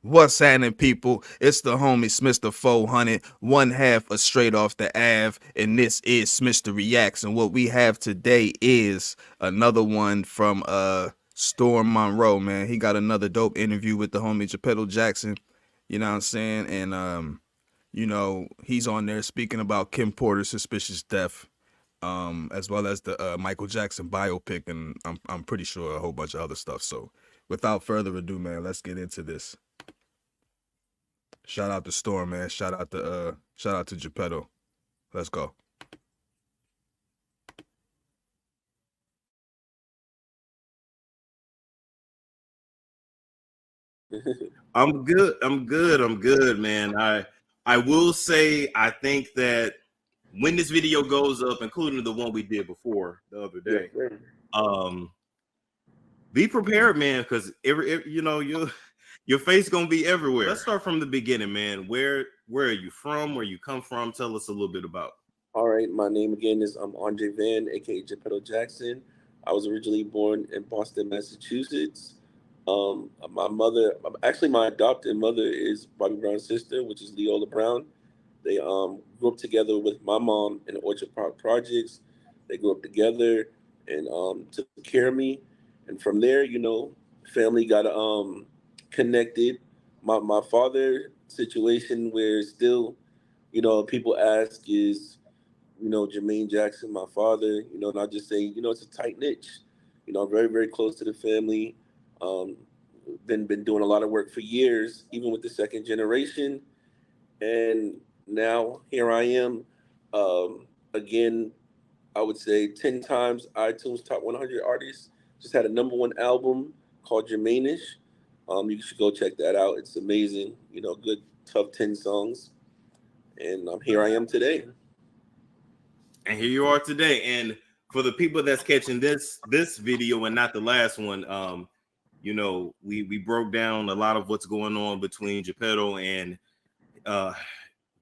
What's happening, people? It's the homie Smitster 400, one half of Straight Off The Ave, and this is Smitster Reacts. And what we have today is another one from Storm Monroe, man. He got another dope interview with the homie Gepetto Jackson. You know what I'm saying? And he's on there speaking about Kim Porter's suspicious death, as well as the Michael Jackson biopic, and I'm pretty sure a whole bunch of other stuff. So, without further ado, man, let's get into this. Shout out to Storm, man. Shout out to Gepetto. Let's go. I'm good. I'm good. I'm good, man. I will say I think that when this video goes up, including the one we did before the other day, um, be prepared, man, because your face gonna be everywhere. Let's start from the beginning, man. Where are you from? Where you come from? Tell us a little bit about. All right, my name again is Andre Van, aka Gepetto Jackson. I was originally born in Boston, Massachusetts. My mother, actually, my adopted mother is Bobby Brown's sister, which is Leola Brown. They grew up together with my mom in the Orchard Park Projects. They grew up together and took care of me. And from there, family got connected. My father situation, where still, people ask is, Jermaine Jackson, my father, and I just say, it's a tight niche. Very, very close to the family. Um, been doing a lot of work for years, even with the second generation. And now here I am, again, I would say 10 times iTunes Top 100 artists. Just had a number one album called Jermainish. You should go check that out. It's amazing. Good, tough 10 songs. And here I am today. And here you are today. And for the people that's catching this video and not the last one, we broke down a lot of what's going on between Gepetto and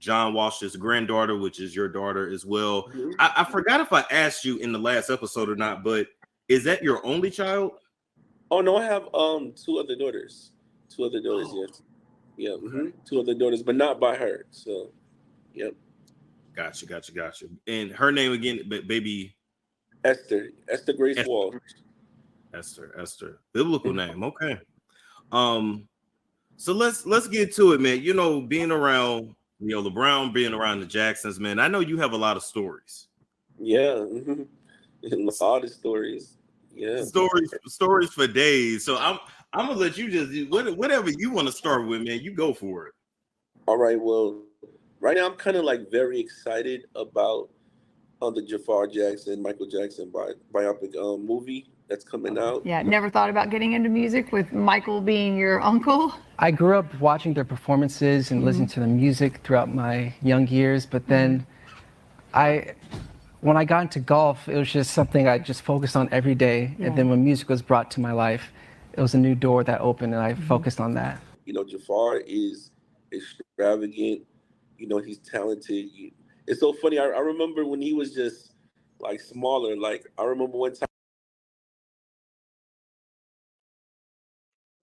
John Walsh's granddaughter, which is your daughter as well. Mhm. I forgot if I asked you in the last episode or not, but is that your only child? Oh no, I have two other daughters. Two other daughters, Oh, yes. Yeah, okay. two other daughters, but not by her. So, yep. Gotcha. And her name again, baby Esther Grace Wall. Esther. Esther. Biblical name. Okay. Um, so let's get to it, man. Being around LeBron, being around the Jacksons, man. I know you have a lot of stories. Yeah, a lot of stories. Yeah. Stories for days. So I'm gonna let you just do whatever you want to start with, man. You go for it. All right. Well, right now I'm kind of like very excited about the Jafar Jackson, Michael Jackson biopic movie that's coming out. Yeah, never thought about getting into music with Michael being your uncle. I grew up watching their performances and listening to the music throughout my young years, but then when I got into golf, it was just something I just focused on every day. Yeah. And then when music was brought to my life, it was a new door that opened and I focused on that. Jafar is extravagant. He's talented. It's so funny. I remember when he was just like smaller. Like I remember one time.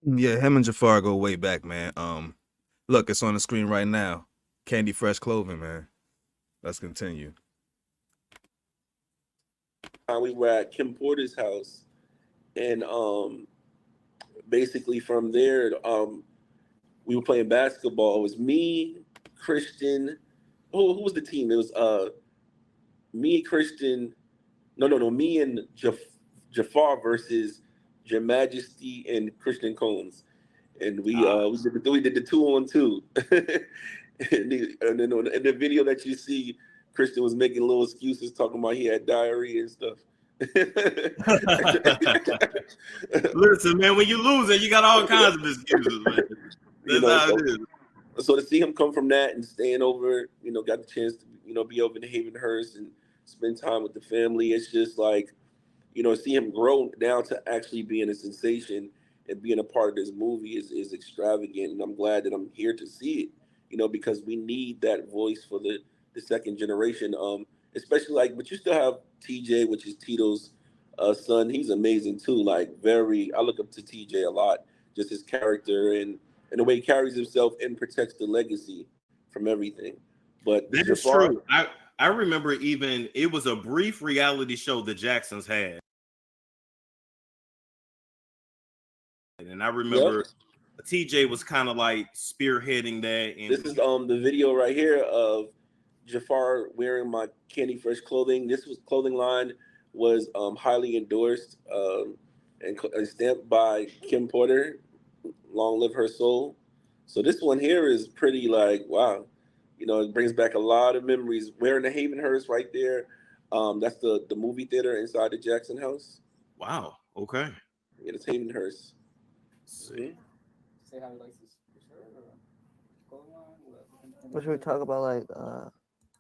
Yeah, him and Jafar go way back, man. Look, it's on the screen right now. Candy Fresh Clothing, man. Let's continue. We were at Kim Porter's house, and basically from there, we were playing basketball. It was me, Christian. Who was the team? It was me, Christian. No. Me and Jafar versus Your Majesty and Christian Combs, and we did the 2-on-2. And then in the video that you see, Christian was making little excuses, talking about he had diarrhea and stuff. Listen, man, when you lose it, you got all kinds of excuses, man. That's how it is. So to see him come from that and staying over, got the chance to, be over in Havenhurst and spend time with the family. It's just like, see him grow down to actually being a sensation and being a part of this movie is extravagant. And I'm glad that I'm here to see it, because we need that voice for the second generation. Especially but you still have TJ, which is Tito's son. He's amazing too. I look up to TJ a lot, just his character and and the way he carries himself and protects the legacy from everything. But That is Jafar, true. I remember even it was a brief reality show the Jacksons had, and I remember TJ was kind of like spearheading that. And this is the video right here of Jafar wearing my Candy Fresh clothing. This was clothing line was highly endorsed and stamped by Kim Porter. Long live her soul. So this one here is pretty like wow, you know, it brings back a lot of memories. Wearing the Havenhurst right there. That's the movie theater inside the Jackson house. wow, okay. Yeah, it's Havenhurst. See. Say how he likes his shirt or clothing line. What should we talk about,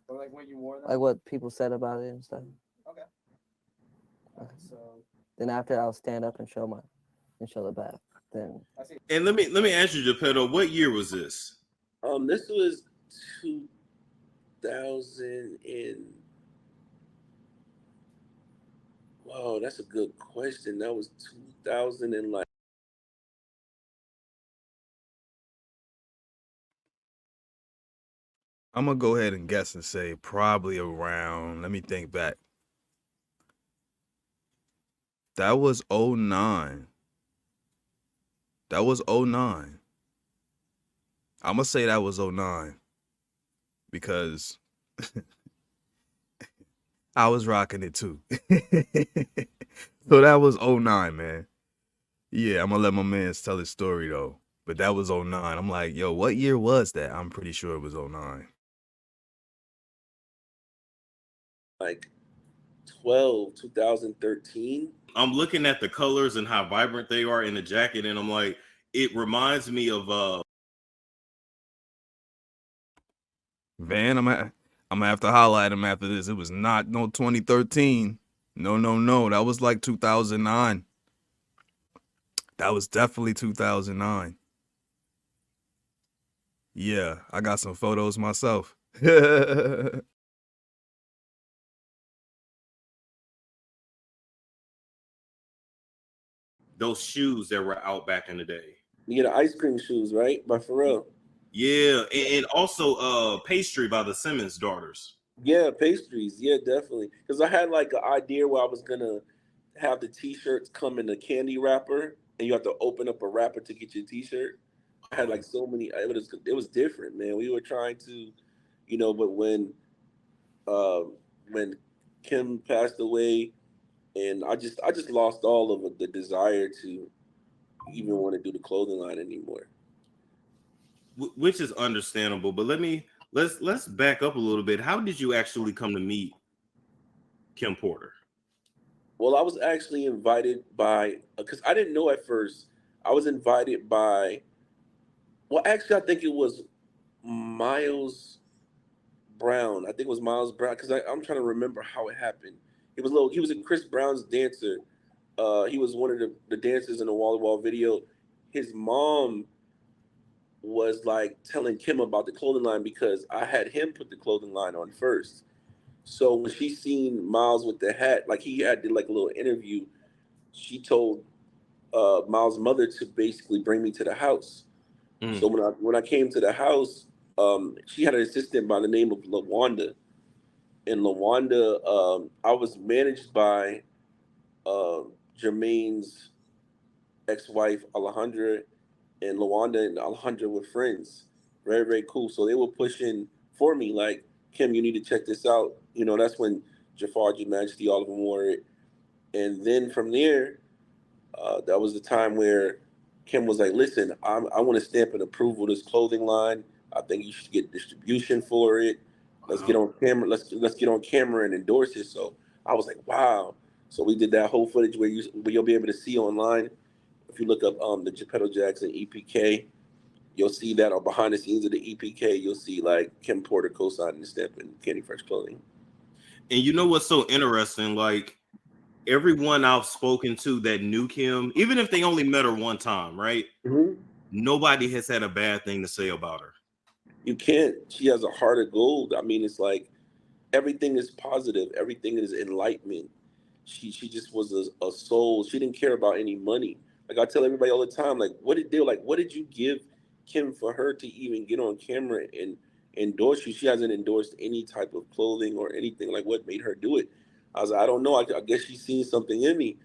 Or like when you wore them? like what people said about it and stuff? Okay. Alright, so Then after I'll stand up and show the back. Then I see. And let me ask you, Gepetto, what year was this? This was 2000 and wow, that's a good question. That was 2000 and like I'm gonna go ahead and guess and say probably around, let me think back. That was 09. That was 09. I'm gonna say that was 09 because I was rocking it too. So that was 09, man. Yeah, I'm gonna let my man tell his story though. But that was 09. I'm like, yo, what year was that? I'm pretty sure it was 09. like 2013. I'm looking at the colors and how vibrant they are in the jacket, and I'm like, it reminds me of Van, I'm gonna have to highlight him after this. It was not no 2013. No. That was like 2009. That was definitely 2009. Yeah, I got some photos myself. those shoes that were out back in the day. You get the ice cream shoes, right? By Pharrell. Yeah, and also Pastry by the Simmons daughters. Yeah, pastries. Yeah, definitely. Because I had like an idea where I was gonna have the t-shirts come in a candy wrapper, and you have to open up a wrapper to get your t-shirt. I had like so many. It was different, man. We were trying to, you know, but when Kim passed away, and I just lost all of the desire to even want to do the clothing line anymore. Which is understandable, but let's back up a little bit. How did you actually come to meet Kim Porter? Well, I was actually invited by because I didn't know at first. I was invited by. Well, actually, I think it was Miles Brown. I think it was Miles Brown because I'm trying to remember how it happened. He was a Chris Brown's dancer. He was one of the dancers in the Wall to Wall video. His mom was like telling Kim about the clothing line because I had him put the clothing line on first. So when she seen Miles with the hat, like he did like a little interview, she told Miles' mother to basically bring me to the house. So when I came to the house, she had an assistant by the name of LaWanda. And LaWanda, I was managed by Jermaine's ex-wife Alejandra, and LaWanda and Alejandra were friends. Very, very cool. So they were pushing for me, like, Kim, you need to check this out. You know, that's when Jafar, Your Majesty, all of them wore it. And then from there, that was the time where Kim was like, listen, I want to stamp an approval of this clothing line. I think you should get distribution for it. Let's get on camera. Let's get on camera and endorse it. So I was like, wow. So we did that whole footage where you'll be able to see online. If you look up the Gepetto Jackson EPK, you'll see that, or behind the scenes of the EPK, you'll see like Kim Porter co-signing the stamp in Candy Fresh clothing. And you know what's so interesting? Like everyone I've spoken to that knew Kim, even if they only met her one time, right? Mm-hmm. Nobody has had a bad thing to say about her. You can't. She has a heart of gold. I mean, it's like everything is positive. Everything is enlightenment. She just was a soul. She didn't care about any money. Like I tell everybody all the time, like what did you give Kim, for her to even get on camera and endorse you, she hasn't endorsed any type of clothing or anything. Like, what made her do it? I was like, I don't know. I guess she's seen something in me,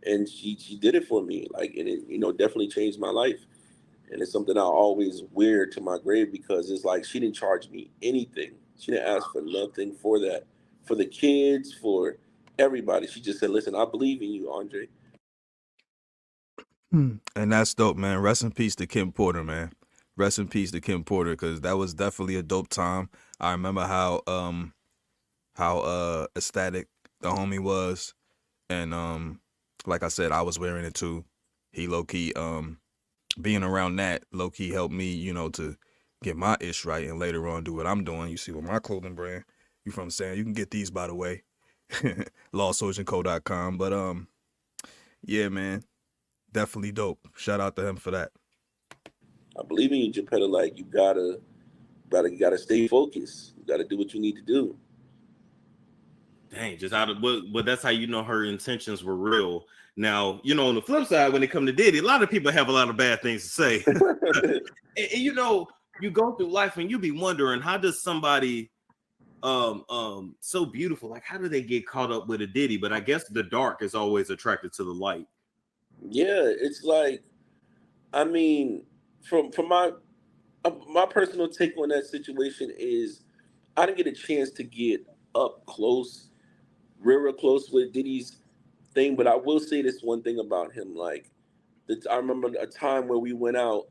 and she did it for me. Like, and it, you know, definitely changed my life. And it's something I always wear to my grave, because it's like she didn't charge me anything. She didn't ask for nothing for that, for the kids, for everybody. She just said, "Listen, I believe in you, Andre." And that's dope, man. Rest in peace to Kim Porter, man. Rest in peace to Kim Porter, because that was definitely a dope time. I remember how ecstatic the homie was, and like I said, I was wearing it too. He low key being around that low key helped me, you know, to get my ish right and later on do what I'm doing. You see with my clothing brand, you from saying you can get these, by the way, lawsoldianco.com. But yeah, man, definitely dope. Shout out to him for that. I believe in you, Gepetto. Like, you gotta stay focused. You gotta do what you need to do. Dang, just out of but that's how you know her intentions were real. Now, you know, on the flip side, when it comes to Diddy, a lot of people have a lot of bad things to say. And you know, you go through life and you be wondering, how does somebody so beautiful, like, how do they get caught up with a Diddy? But I guess the dark is always attracted to the light. Yeah, it's like, I mean, from my personal take on that situation is, I didn't get a chance to get up close, real close with Diddy's thing, but I will say this one thing about him. Like, I remember a time where we went out,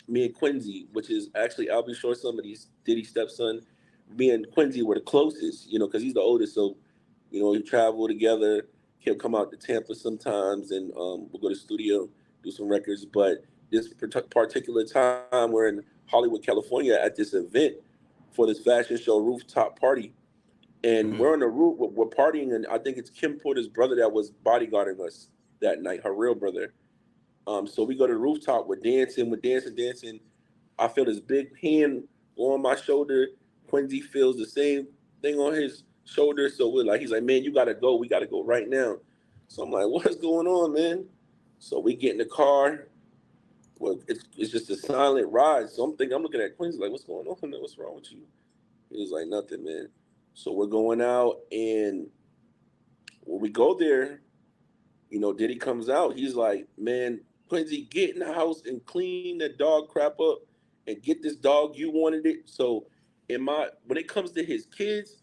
me and Quincy, which is actually Albie Short, somebody's Diddy's stepson. Me and Quincy were the closest, you know, because he's the oldest. So, you know, we travel together. He'll come out to Tampa sometimes, and we'll go to the studio, do some records. But this particular time, we're in Hollywood, California, at this event for this fashion show rooftop party. And we're on the roof, we're partying, and I think it's Kim Porter's brother that was bodyguarding us that night, her real brother. So we go to the rooftop, we're dancing. I feel this big hand on my shoulder. Quincy feels the same thing on his shoulder. So we're like, he's like, man, you gotta go. We gotta go right now. So I'm like, what's going on, man? So we get in the car. Well, it's just a silent ride. So I'm looking at Quincy like, what's going on, man? What's wrong with you? He was like, nothing, man. So we're going out, and when we go there, you know, Diddy comes out. He's like, man, Quincy, get in the house and clean that dog crap up and get this dog. You wanted it. So when it comes to his kids,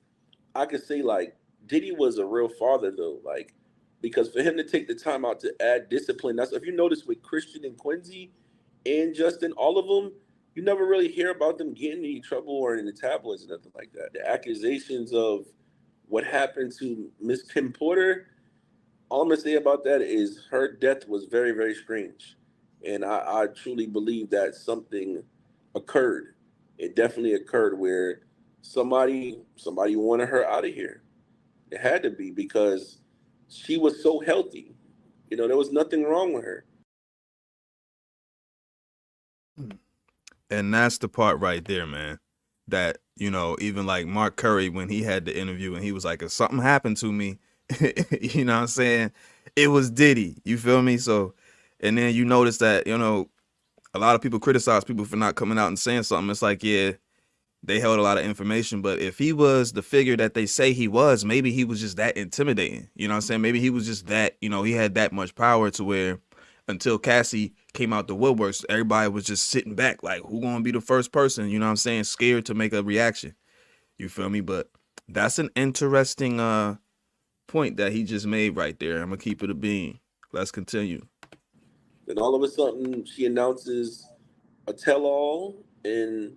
I could say, like, Diddy was a real father, though. Like, because for him to take the time out to add discipline, that's, if you notice with Christian and Quincy and Justin, all of them, you never really hear about them getting in any trouble or in the tabloids or nothing like that. The accusations of what happened to Miss Kim Porter, all I'm gonna say about that is her death was very, very strange. And I truly believe that something occurred. It definitely occurred where somebody wanted her out of here. It had to be, because she was so healthy. You know, there was nothing wrong with her. And that's the part right there, man. That, you know, even like Mark Curry, when he had the interview and he was like, if something happened to me, you know what I'm saying? It was Diddy. You feel me? So, and then you notice that, you know, a lot of people criticize people for not coming out and saying something. It's like, yeah, they held a lot of information, but if he was the figure that they say he was, maybe he was just that intimidating. You know what I'm saying? Maybe he was just that, you know, he had that much power to where until Cassie came out the woodworks, everybody was just sitting back like, who gonna be the first person, you know what I'm saying, scared to make a reaction. You feel me? But that's an interesting point that he just made right there. I'm gonna keep it a bean. Let's continue. Then all of a sudden she announces a tell-all and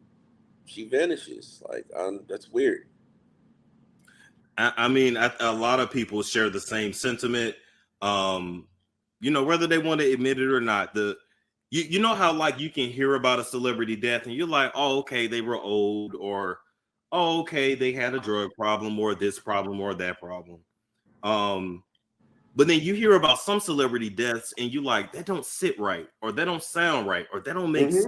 she vanishes. Like, that's weird. I mean, a lot of people share the same sentiment. You know, whether they want to admit it or not, you know how, like, you can hear about a celebrity death and you're like, oh, okay, they were old, or oh, okay, they had a drug problem or this problem or that problem. But then you hear about some celebrity deaths and you like, that don't sit right, or that don't sound right, or that don't make sense.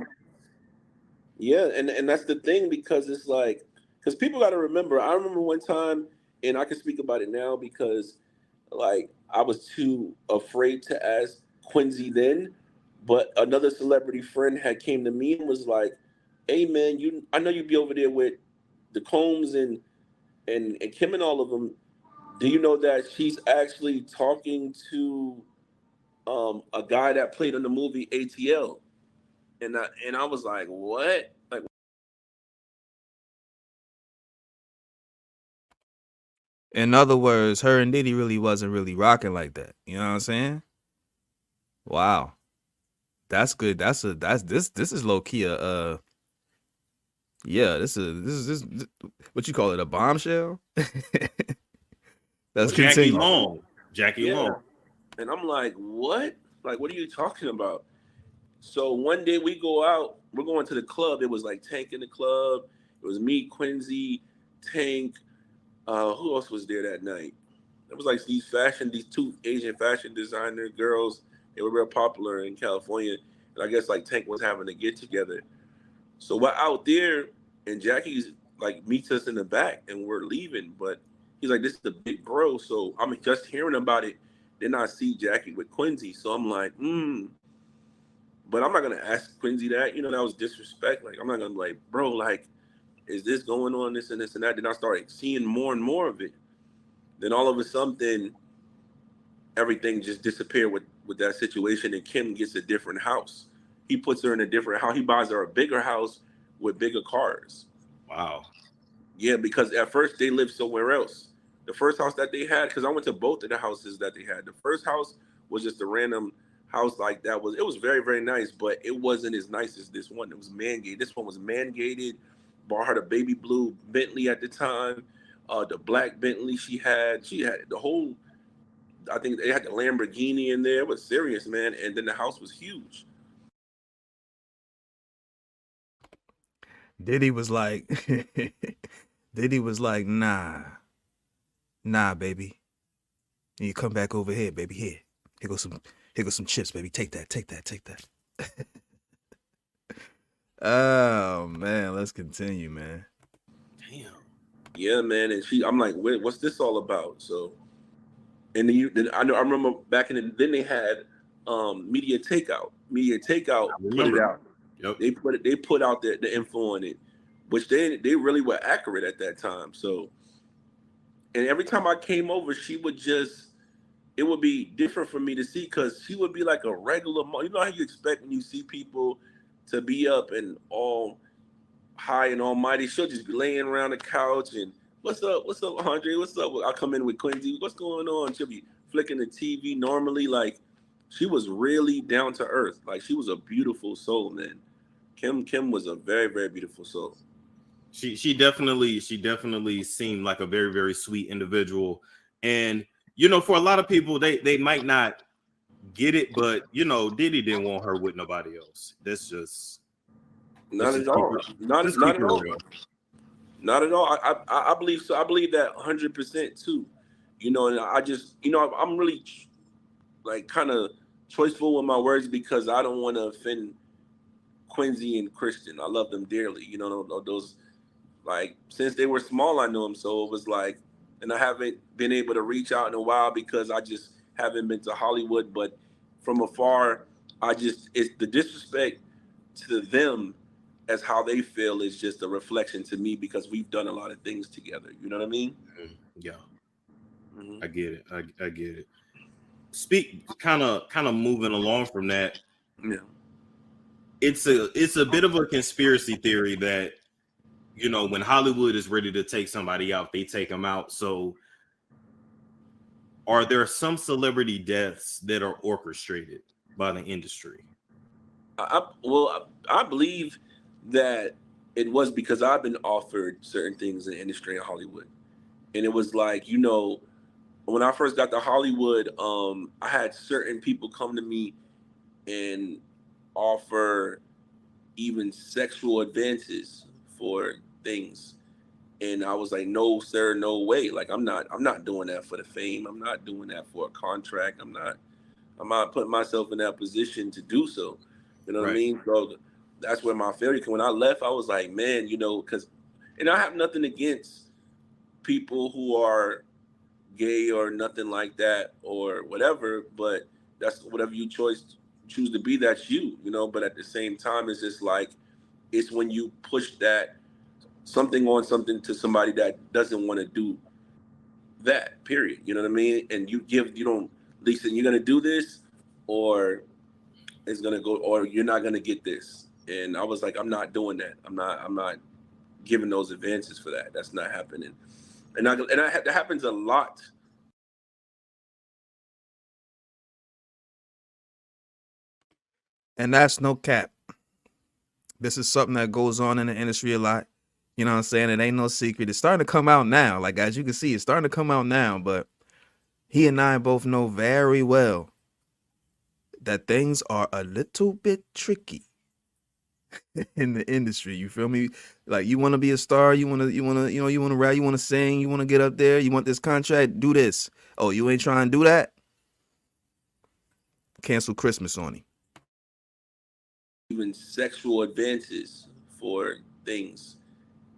Yeah, and that's the thing, because it's like, because people got to remember, I remember one time, and I can speak about it now because, like, I was too afraid to ask Quincy then, But another celebrity friend had came to me and was like, "Hey man, I know you be over there with the Combs and Kim and all of them. Do you know that she's actually talking to a guy that played in the movie ATL?" And I was like, "What?" Like, In other words, her and Diddy really wasn't really rocking like that. You know what I'm saying? Wow. That's good. This is low key yeah, this what you call it, a bombshell? Let's Jackie continue. Long. Jackie yeah. Long. And I'm like, "What? Like, what are you talking about?" So one day we go out, we're going to the club. It was like Tank in the club. It was me, Quincy, Tank. Who else was there that night? It was like these two Asian fashion designer girls. They were real popular in California. And I guess like Tank was having a get together. So we're out there and Jackie's like meets us in the back and we're leaving. But he's like, "This is the big bro." So I'm just hearing about it. Then I see Jackie with Quincy. So I'm like, But I'm not gonna ask Quincy that. That was disrespect. Like I'm not gonna be like, "Bro, like, is this going on, this and this and that?" Then I started seeing more and more of it. Then all of a sudden, everything just disappeared with that situation, and Kim gets a different house. He puts her in a different house. He buys her a bigger house with bigger cars. Wow. Yeah, because at first they lived somewhere else. The first house that they had, because I went to both of the houses that they had. The first house was just a random house like that. It was very, very nice, but it wasn't as nice as this one. It was man gated. This one was man gated. Bought her the baby blue Bentley at the time. The black Bentley she had the whole. I think they had the Lamborghini in there. It was serious, man. And then the house was huge. Diddy was like Diddy was like, nah, baby. You come back over here, baby. Here goes some chips, baby. Take that. Oh man, let's continue, man. Damn. Yeah, man. And I'm like, what's this all about? So, and then I remember back in then they had media takeout. Media takeout I put it remember. out. Yep. They put out the info on it, which they really were accurate at that time. So, and every time I came over, it would be different for me to see because she would be like a regular mom. You know how you expect when you see people to be up and all high and almighty. She'll just be laying around the couch and what's up, Andre? What's up? I'll come in with Quincy. What's going on? She'll be flicking the TV normally. Like she was really down to earth. Like she was a beautiful soul, man. Kim was a very, very beautiful soul. She definitely seemed like a very, very sweet individual. And for a lot of people, they might not get it, but Diddy didn't want her with nobody else. That's just Not at all. Not at all. Real. Not at all. I believe so. I believe that 100% too. And I just I'm really like kind of choiceful with my words because I don't want to offend Quincy and Christian. I love them dearly. Those like since they were small, I knew them. So it was like, and I haven't been able to reach out in a while because I just haven't been to Hollywood. But from afar, it's the disrespect to them as how they feel is just a reflection to me because we've done a lot of things together. You know what I mean? Yeah. Mm-hmm. I get it. I get it. Speak kind of moving along from that. Yeah. It's a bit of a conspiracy theory that when Hollywood is ready to take somebody out, they take them out. So are there some celebrity deaths that are orchestrated by the industry? I believe that it was because I've been offered certain things in the industry in Hollywood, and it was like when I first got to Hollywood, I had certain people come to me and offer even sexual advances for things, and I was like, no, sir, no way. Like I'm not doing that for the fame. I'm not doing that for a contract. I'm not putting myself in that position to do so. You know what I mean? So that's where my failure came. When I left, I was like, man, and I have nothing against people who are gay or nothing like that or whatever, but that's whatever you choose choose to be, that's you, you know. But at the same time, it's just like, it's when you push that something on something to somebody that doesn't want to do that, period. You know what I mean? And you don't, listen, you're gonna do this, or it's gonna go, or you're not gonna get this. And I was like, I'm not doing that. I'm not giving those advances for that. That's not happening. And that happens a lot. And that's no cap. This is something that goes on in the industry a lot. You know what I'm saying? It ain't no secret. It's starting to come out now. Like, as you can see, it's starting to come out now. But he and I both know very well that things are a little bit tricky in the industry. You feel me? Like, you want to be a star, you want to rap, you want to sing, you want to get up there, you want this contract, do this. Oh, you ain't trying to do that? Cancel Christmas on him. Even sexual advances for things.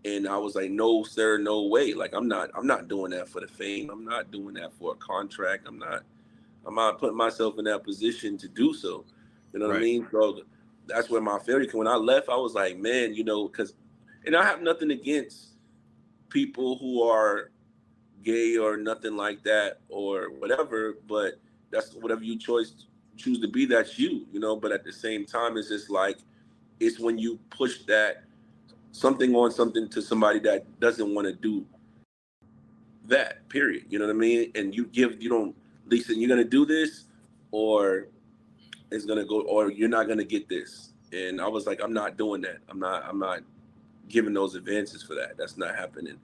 And I was like, no, sir, no way. Like, I'm not doing that for the fame. I'm not doing that for a contract. I'm not putting myself in that position to do so. You know what I mean? So that's where my failure came. When I left, I was like, man, you know, and I have nothing against people who are gay or nothing like that or whatever, but that's whatever you choose to be, that's you, you know. But at the same time, it's just like, it's when you push that something on something to somebody that doesn't want to do that, period. You know what I mean? And you don't, listen, you're gonna do this, or it's gonna go, or you're not gonna get this. And I was like, I'm not doing that. I'm not giving those advances for that. That's not happening.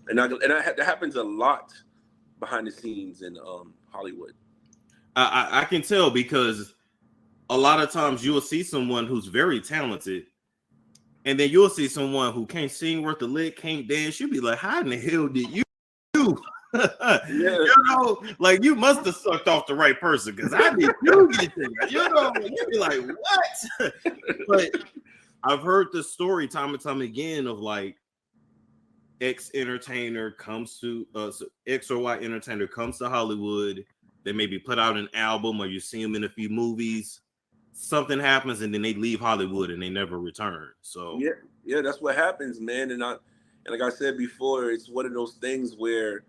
And that happens a lot behind the scenes in Hollywood. I can tell, because a lot of times you'll see someone who's very talented, and then you'll see someone who can't sing worth a lick, can't dance. You'll be like, how in the hell did you do? You know, like, you must have sucked off the right person, because how did you get there? You know, you'd be like, what? But I've heard the story time and time again of, like, X entertainer comes to X or Y entertainer comes to Hollywood. They maybe put out an album, or you see them in a few movies. Something happens, and then they leave Hollywood and they never return. So yeah, that's what happens, man. And like I said before, it's one of those things where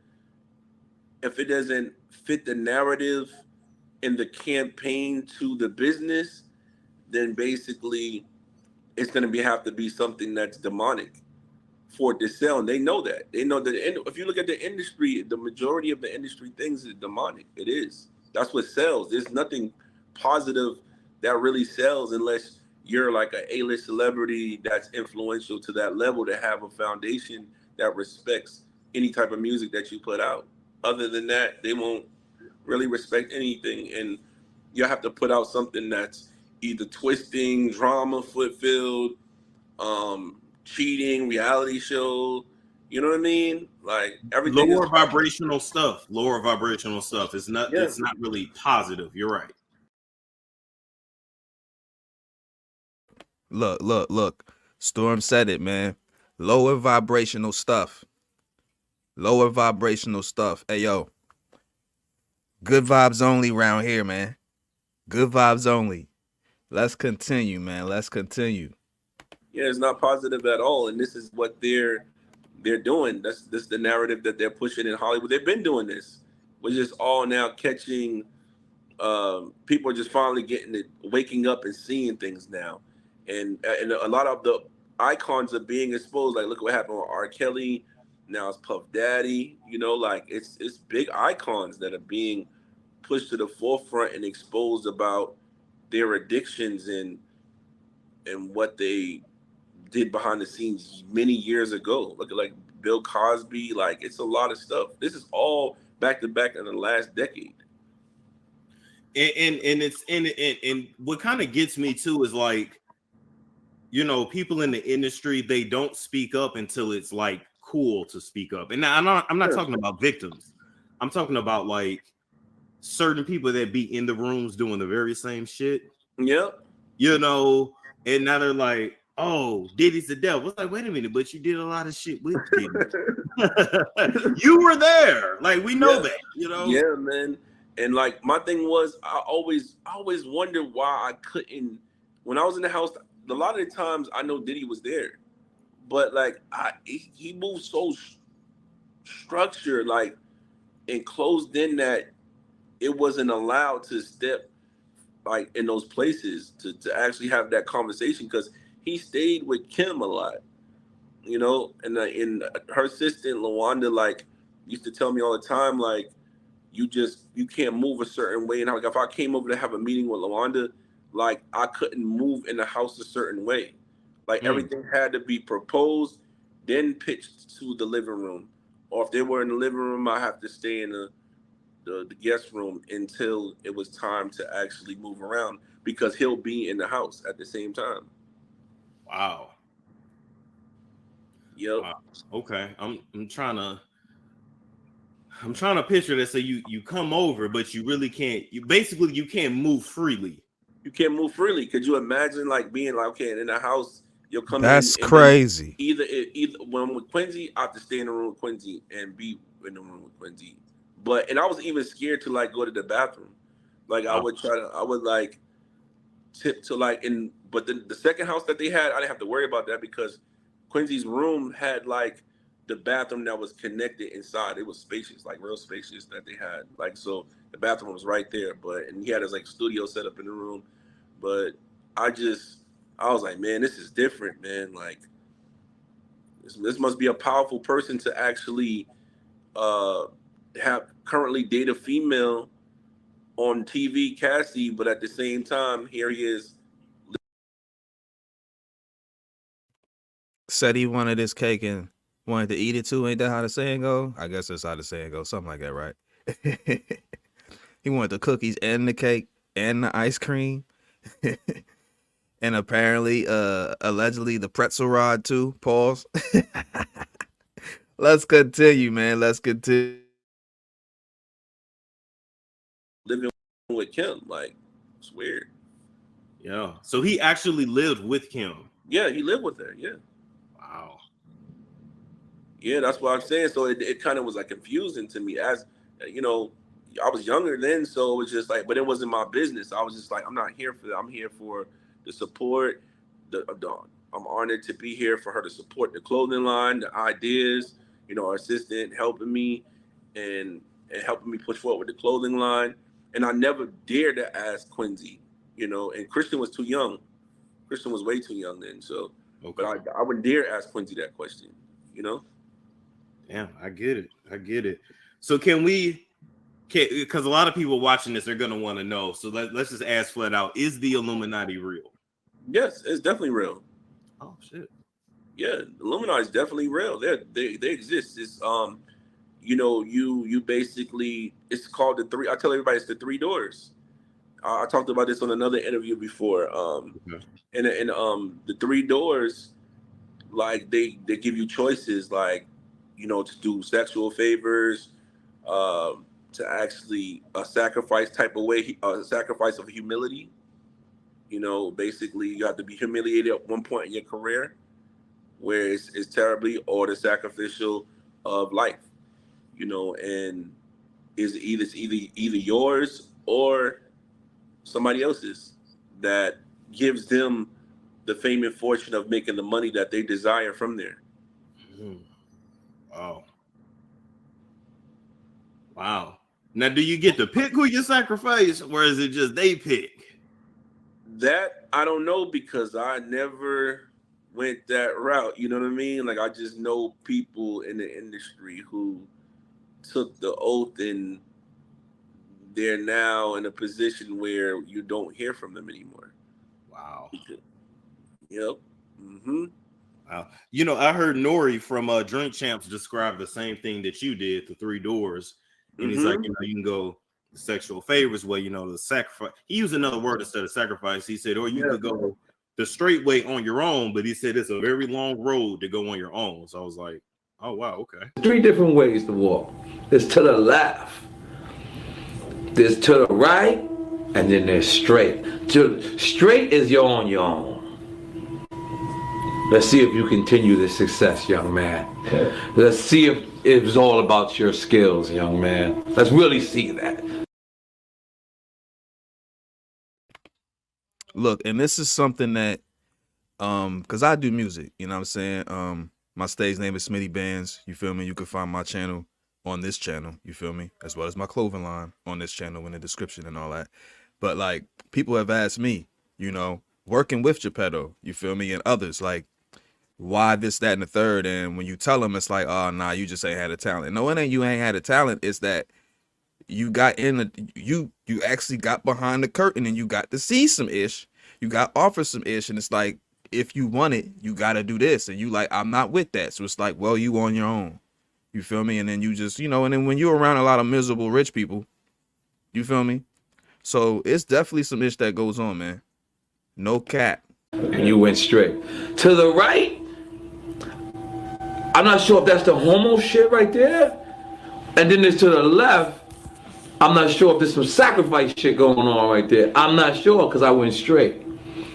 if it doesn't fit the narrative and the campaign to the business, then basically it's going to have to be something that's demonic for it to sell. And they know that. They know that if you look at the industry, the majority of the industry things is demonic. It is. That's what sells. There's nothing positive that really sells unless you're like an A-list celebrity that's influential to that level, to have a foundation that respects any type of music that you put out. Other than that, they won't really respect anything. And you have to put out something that's either twisting, drama, foot-filled, cheating, reality show. You know what I mean? Like, everything lower vibrational stuff. It's not really positive. You're right. Look. Storm said it, man. Lower vibrational stuff. Hey, yo. Good vibes only around here, man. Good vibes only. Let's continue, man. Let's continue. Yeah, it's not positive at all. And this is what they're doing. This the narrative that they're pushing in Hollywood. They've been doing this. We're just all now catching. People are just finally getting it, waking up and seeing things now. And a lot of the icons are being exposed. Like, look what happened with R. Kelly. Now it's Puff Daddy. You know, like, it's big icons that are being pushed to the forefront and exposed about their addictions and what they did behind the scenes many years ago. Look at, like, Bill Cosby. Like, it's a lot of stuff. This is all back to back in the last decade. And what kind of gets me too is, like, you know, people in the industry, they don't speak up until it's, like, cool to speak up. And now I'm not talking about victims. I'm talking about, like, certain people that be in the rooms doing the very same shit. Yep. You know, and now they're like, oh, Diddy's the devil. It's like, wait a minute, but you did a lot of shit with Diddy. You were there. Like, we know that, you know? Yeah, man. And like my thing was, I always wondered why I couldn't. When I was in the house, a lot of the times I know Diddy was there, but like he moved so structured, like and closed in that it wasn't allowed to step like in those places to actually have that conversation because he stayed with Kim a lot, you know, and her assistant Lawanda like used to tell me all the time like you can't move a certain way, and like if I came over to have a meeting with Lawanda, like I couldn't move in the house a certain way, like everything had to be proposed then pitched to the living room, or if they were in the living room I have to stay in the guest room until it was time to actually move around because he'll be in the house at the same time. Wow. Yep. Wow. Okay. I'm trying to picture this. So you come over, but you really can't. You can't move freely. You can't move freely. Could you imagine like being like, okay, in the house, you'll come That's in. That's crazy. Either when I'm with Quincy, I have to stay in the room with Quincy and be in the room with Quincy. And I was even scared to like go to the bathroom. Like I would like tip to like but the second house that they had, I didn't have to worry about that because Quincy's room had like the bathroom that was connected inside. It was spacious, like real spacious that they had. Like so the bathroom was right there, and he had his like studio set up in the room. But I was like, man, this is different, man. Like this must be a powerful person to actually have currently date a female on TV, Cassie, but at the same time, here he is. Said he wanted his cake and wanted to eat it too. Ain't that how the saying go? I guess that's how the saying goes. Something like that, right? He wanted the cookies and the cake and the ice cream. And apparently, allegedly the pretzel rod too. Pause. Let's continue, man. Let's continue. Living with Kim, like it's weird. Yeah. So he actually lived with Kim. Yeah, he lived with her. Yeah. Wow. Yeah, that's what I'm saying. So it kind of was like confusing to me as you know, I was younger then, so it was just like, but it wasn't my business. I was just like, I'm not here for that. I'm here for the support. I'm honored to be here for her to support the clothing line, the ideas. You know, our assistant helping me and helping me push forward with the clothing line. And I never dared to ask Quincy, you know, and Christian was too young. Christian was way too young then. So, okay. But I wouldn't dare ask Quincy that question, you know? Yeah, I get it. So because a lot of people watching this are going to want to know. So let's just ask flat out, is the Illuminati real? Yes, it's definitely real. Oh, shit. Yeah, the Illuminati is definitely real. They exist. It's you know, you basically, it's called I tell everybody it's the three doors. I talked about this on another interview before. And the three doors, like they give you choices, like, you know, to do sexual favors, to actually a sacrifice type of way, a sacrifice of humility. You know, basically you have to be humiliated at one point in your career, where it's terribly, or the sacrificial of life. You know, and it's either yours or somebody else's that gives them the fame and fortune of making the money that they desire from there. Wow. Now, do you get to pick who you sacrifice, or is it just they pick? That I don't know, because I never went that route. You know what I mean? Like, I just know people in the industry who took the oath, and they're now in a position where you don't hear from them anymore. Wow. Yep. Mm-hmm. Wow. You know, I heard Nori from Drink Champs describe the same thing that you did, the three doors. And he's like, you know, you can go the sexual favors way, you know, the sacrifice. He used another word instead of sacrifice. He said, or you could go the straight way on your own, but he said it's a very long road to go on your own. So I was like, oh, wow, okay. Three different ways to walk. There's to the left, there's to the right, and then there's straight. Straight is you're on your own. Let's see if you continue this success, young man. Let's see if it's all about your skills, young man. Let's really see that. Look, and this is something that because I do music, you know what I'm saying? My stage name is Smitty Bands, you feel me? You can find my channel on this channel, you feel me? As well as my clothing line on this channel in the description and all that. But like people have asked me, you know, working with Gepetto, you feel me, and others, like, why this, that, and the third? And when you tell them, it's like, oh nah, you just ain't had a talent. No, it ain't you ain't had a talent, it's that you got in the you actually got behind the curtain and you got to see some ish, you got offered some ish, and it's like, if you want it, you gotta do this, and you like, I'm not with that. So it's like, well, you on your own, you feel me? And then you just, you know, and then when you're around a lot of miserable rich people, you feel me? So it's definitely some ish that goes on, man. No cap. And you went straight. To the right, I'm not sure if that's the homo shit right there. And then there's to the left, I'm not sure if there's some sacrifice shit going on right there. I'm not sure because I went straight.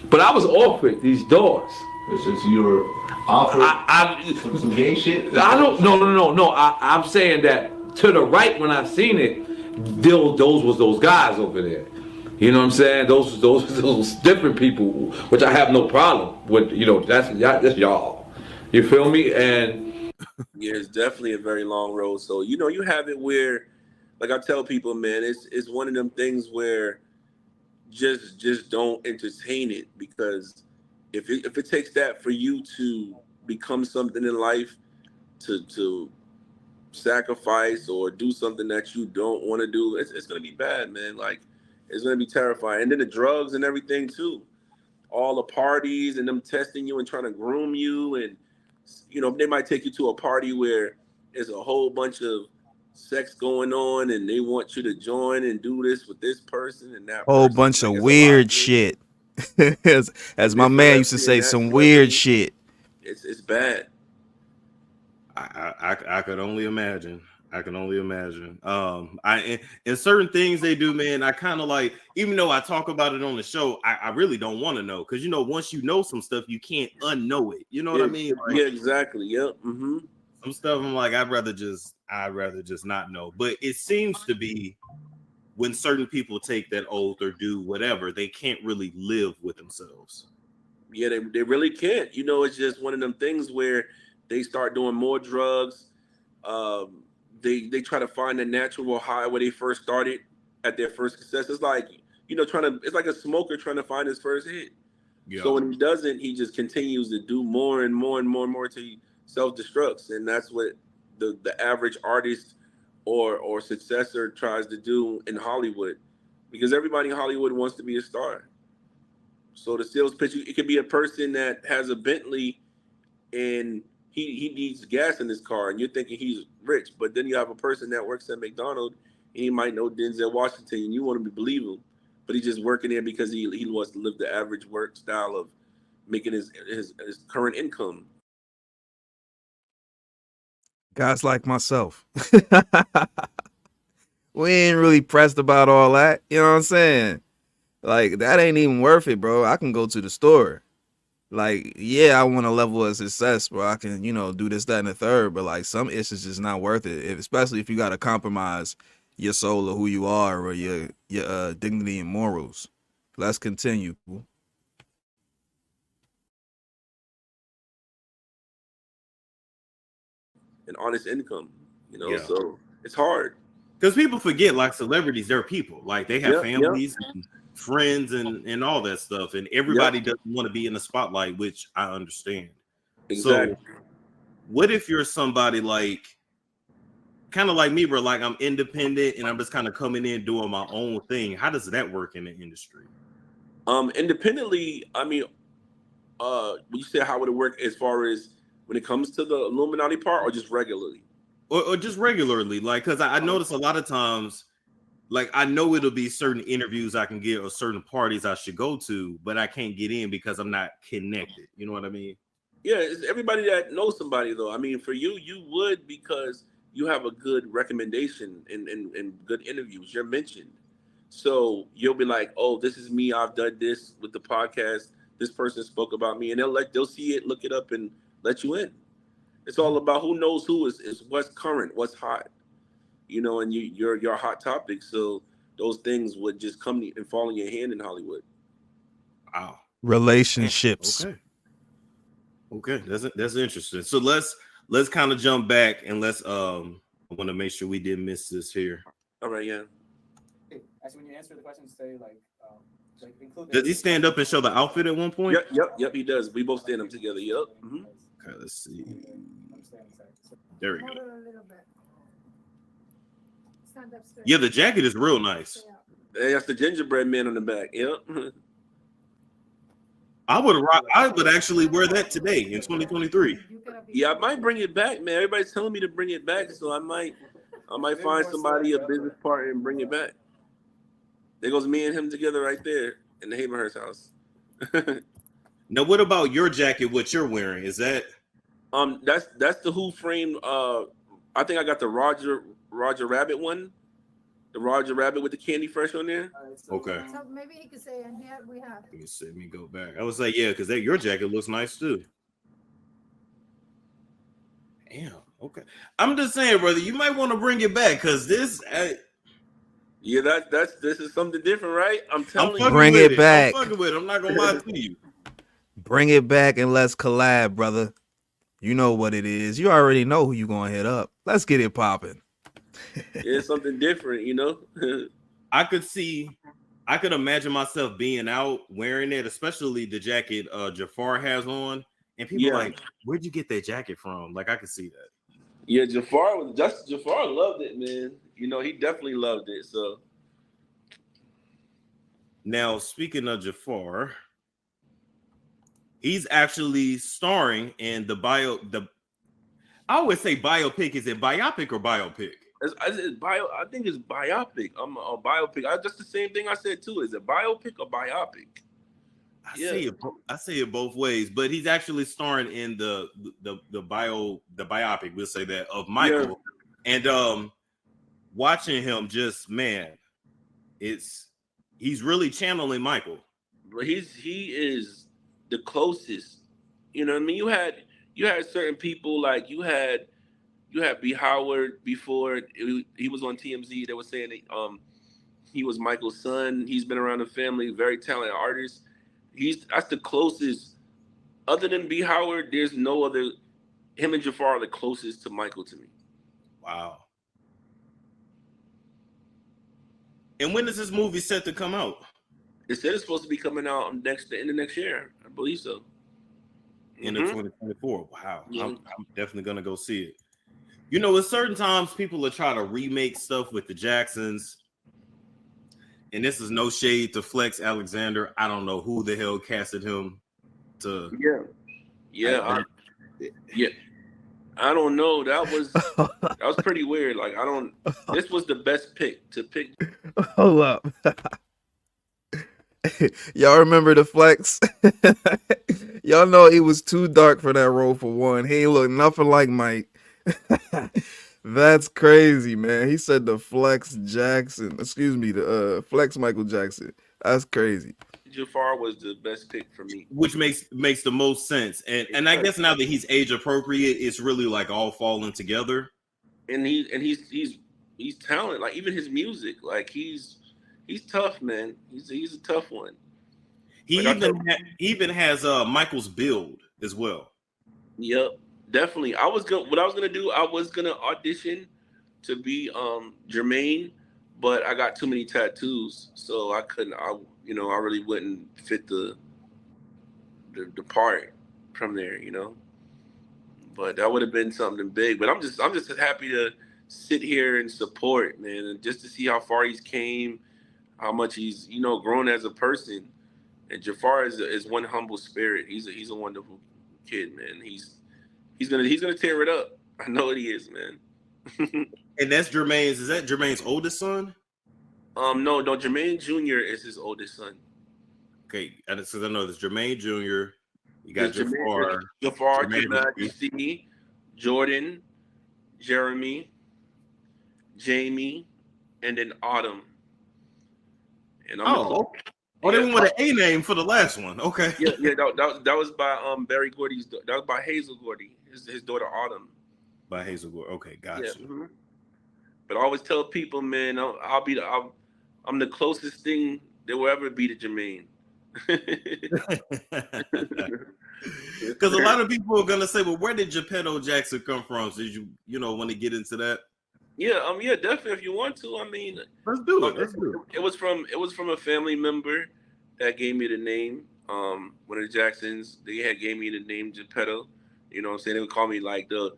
But I was offered these doors. It's just you were offered some gay shit? I don't, no. I'm saying that to the right, when I seen it, those was those guys over there. You know what I'm saying? Those different people, which I have no problem with. You know, that's y'all. You feel me? And yeah, it's definitely a very long road. So you know, you have it where, like I tell people, man, it's one of them things where just don't entertain it, because if it takes that for you to become something in life, to sacrifice or do something that you don't want to do, it's gonna be bad, man. Like, it's gonna be terrifying. And then the drugs and everything too, all the parties and them testing you and trying to groom you, and you know, they might take you to a party where there's a whole bunch of sex going on and they want you to join and do this with this person and that Whole person. bunch Like, of it's a lot weird of shit. As my this man used to celebrity say, and that some weird celebrity. shit. It's bad. I could only imagine. I can only imagine. And certain things they do, man, I kind of like, even though I talk about it on the show, I really don't want to know, because you know, once you know some stuff, you can't unknow it. You know what I mean? Like, Yeah, exactly. Yep. Mm-hmm. some stuff I'm like, I'd rather just not know. But it seems to be when certain people take that oath or do whatever, they can't really live with themselves. Yeah, they really can't. You know, it's just one of them things where they start doing more drugs. They try to find a natural high where they first started at their first success. It's like, you know, it's like a smoker trying to find his first hit. Yeah. So when he doesn't, he just continues to do more and more and more and more till he self-destructs. And that's what the average artist or successor tries to do in Hollywood, because everybody in Hollywood wants to be a star. So the sales pitch, it could be a person that has a Bentley and he needs gas in his car, and you're thinking he's rich, but then you have a person that works at McDonald's and he might know Denzel Washington, and you want to believe him, but he's just working there because he wants to live the average work style of making his current income. Guys like myself. We ain't really pressed about all that. You know what I'm saying? Like, that ain't even worth it, bro. I can go to the store. Like, yeah, I want a level of success where I can, you know, do this, that, and the third. But like, some issues just not worth it. Especially if you got to compromise your soul or who you are, or your dignity and morals. Let's continue. An honest income, you know. Yeah. So it's hard. Because people forget, like, celebrities, they're people. Like, they have Yep, families and friends and all that stuff. And everybody doesn't want to be in the spotlight, which I understand. Exactly. So what if you're somebody like, kind of like me, where like I'm independent and I'm just kind of coming in doing my own thing? How does that work in the industry? Independently, I mean, you said how would it work as far as when it comes to the Illuminati part, or just regularly? Or just regularly, like, because I notice a lot of times, like, I know it'll be certain interviews I can get or certain parties I should go to, but I can't get in because I'm not connected. You know what I mean? Yeah, it's everybody that knows somebody, though. I mean, for you would, because you have a good recommendation and good interviews. You're mentioned. So you'll be like, oh, this is me. I've done this with the podcast. This person spoke about me, and they'll see it, look it up, and let you in. It's all about who knows who is what's current, what's hot, you know, and you're a hot topic. So those things would just come and fall in your hand in Hollywood. Wow. relationships. Okay, that's interesting. So let's kind of jump back and let's I want to make sure we didn't miss this here. All right, yeah. Actually, when you answer the question, say like include. Does he stand up and show the outfit at one point? Yep, he does. We both stand up together. Yep. Mm-hmm. Okay, let's see. There we go. Yeah, the jacket is real nice. Hey, that's the gingerbread man on the back. Yep. I would actually wear that today in 2023. Yeah, I might bring it back, man. Everybody's telling me to bring it back, so I might find somebody, a business partner, and bring it back. There goes me and him together right there in the Havenhurst house. Now, what about your jacket? What you're wearing? Is that? That's the Who frame. I think I got the Roger Rabbit one. The Roger Rabbit with the candy fresh on there. Okay. So maybe he could say, and here we have. Let me go back. I was like, yeah, because your jacket looks nice too. Damn. Okay. I'm just saying, brother, you might want to bring it back because this. Yeah, this is something different, right? I'm telling you. Bring it back. I'm fucking with it. I'm not gonna lie to you. Bring it back and let's collab, brother. You know what it is. You already know who you gonna hit up. Let's get it popping. It's something different, you know. I could imagine myself being out wearing it, especially the jacket Jafar has on, and people are like, where'd you get that jacket from? Like, I could see that. Yeah, Jafar loved it, man. You know, he definitely loved it. So now, speaking of Jafar, he's actually starring in I always say biopic. Is it biopic or biopic? I think it's biopic. I'm a biopic. Just the same thing I said too. Is it biopic or biopic? I say it both ways, but he's actually starring in the biopic. We'll say that of Michael, and watching him, just man, he's really channeling Michael. But he is the closest. You know what I mean? You had certain people like you had B. Howard before he was on TMZ. They were saying that, he was Michael's son. He's been around the family, very talented artist. That's the closest. Other than B. Howard, there's no other. Him and Jafar are the closest to Michael to me. Wow. And when is this movie set to come out? It said it's supposed to be coming out in the next year. I believe so. In 2024. Wow. Yeah. I'm definitely gonna go see it. You know, at certain times people will try to remake stuff with the Jacksons. And this is no shade to Flex Alexander. I don't know who the hell casted him to. Yeah. I don't know. That was pretty weird. Like this was the best pick to pick. Hold up. Y'all remember the Flex? Y'all know he was too dark for that role for one. He ain't look nothing like Mike. That's crazy, man. He said the Flex Jackson. Excuse me, the Flex Michael Jackson. That's crazy. Jafar was the best pick for me, which makes the most sense. And I guess now that he's age appropriate, it's really like all falling together. And he's talented. Like even his music, like he's tough, man. He's a tough one. He even has Michael's build as well. Yep. Definitely. What I was gonna do, I was gonna audition to be Jermaine, but I got too many tattoos, so I couldn't. I really wouldn't fit the part from there, you know. But that would have been something big. But I'm just happy to sit here and support, man, and just to see how far he's came, how much he's grown as a person. And Jafar is one humble spirit. He's a wonderful kid, man. He's gonna tear it up. I know he is, man. And that's Jermaine's. Is that Jermaine's oldest son? No. Jermaine Jr. is his oldest son. Okay, and because I know there's Jermaine Jr. You got Jafar, Majesty, Jordan, Jeremy, Jamie, and then Autumn. And they went with an A name for the last one. Okay. Yeah. That was by Barry Gordy's. That was by Hazel Gordy, his daughter Autumn. By Hazel Gordy. Okay, gotcha. Yeah, mm-hmm. But I always tell people, man, I'm the closest thing there will ever be to Jermaine. Because a lot of people are gonna say, "Well, where did Gepetto Jackson come from?" So did you want to get into that? Yeah, yeah, definitely. If you want to, I mean, Let's do it. Let's do it. it was from a family member that gave me the name. One of the Jacksons, they had gave me the name Gepetto. You know what I'm saying? They would call me like the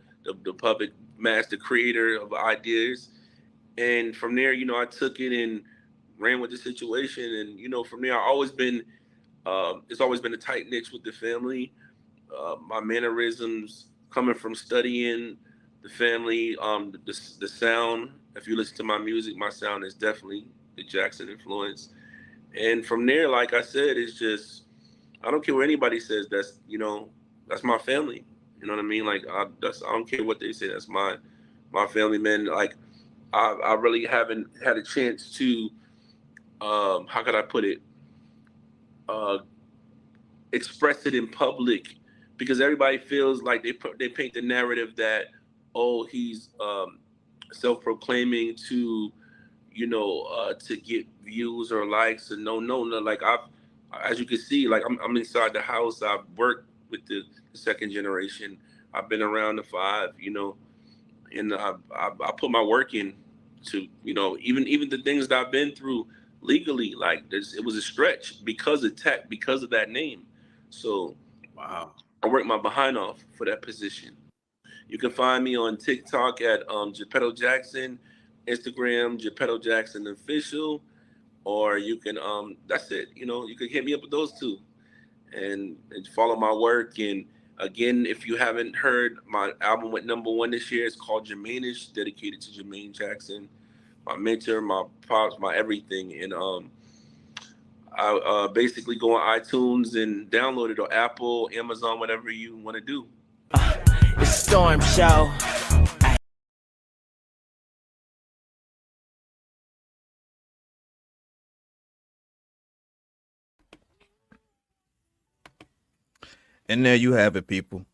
puppet master creator of ideas. And from there, you know, I took it and ran with the situation. And, you know, from there, it's always been a tight knit with the family. My mannerisms coming from studying the family, the sound. If you listen to my music, my sound is definitely the Jackson influence. And from there, like I said, it's just I don't care what anybody says. That's that's my family. You know what I mean? Like I don't care what they say. That's my family, man. Like I really haven't had a chance to how could I put it? Uh, express it in public because everybody feels like they paint the narrative that he's self-proclaiming to to get views or likes and no like I've as you can see like I'm inside the house. I've worked with the second generation. I've been around the five, and I put my work in to even the things that I've been through legally. Like it was a stretch because of tech, because of that name. So Wow. I worked my behind off for that position. You can find me on TikTok at Gepetto Jackson, Instagram Gepetto Jackson Official, or you can that's it. You can hit me up with those two and follow my work. And again, if you haven't heard, my album went #1 this year. It's called Jermaine-ish, dedicated to Jermaine Jackson, my mentor, my pops, my everything. And I basically go on iTunes and download it, or Apple, Amazon, whatever you want to do. The Storm Show. And there you have it, people.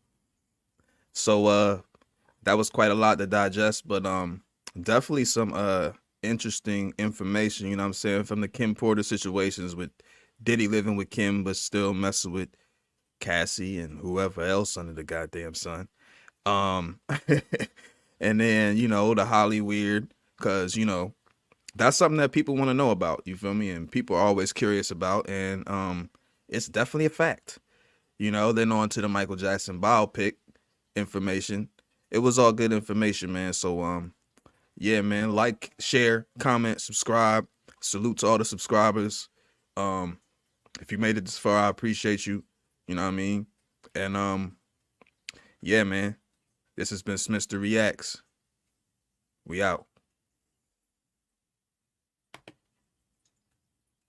So that was quite a lot to digest, but definitely some interesting information, you know what I'm saying, from the Kim Porter situations with Diddy living with Kim but still messing with Cassie and whoever else under the goddamn sun. Um and then, the Hollyweird, cuz that's something that people want to know about, you feel me? And people are always curious about, and it's definitely a fact. Then on to the Michael Jackson biopic information. It was all good information, man. So yeah, man, like, share, comment, subscribe. Salute to all the subscribers. If you made it this far, I appreciate you. You know what I mean? And yeah, man. This has been Smitster Reacts. We out.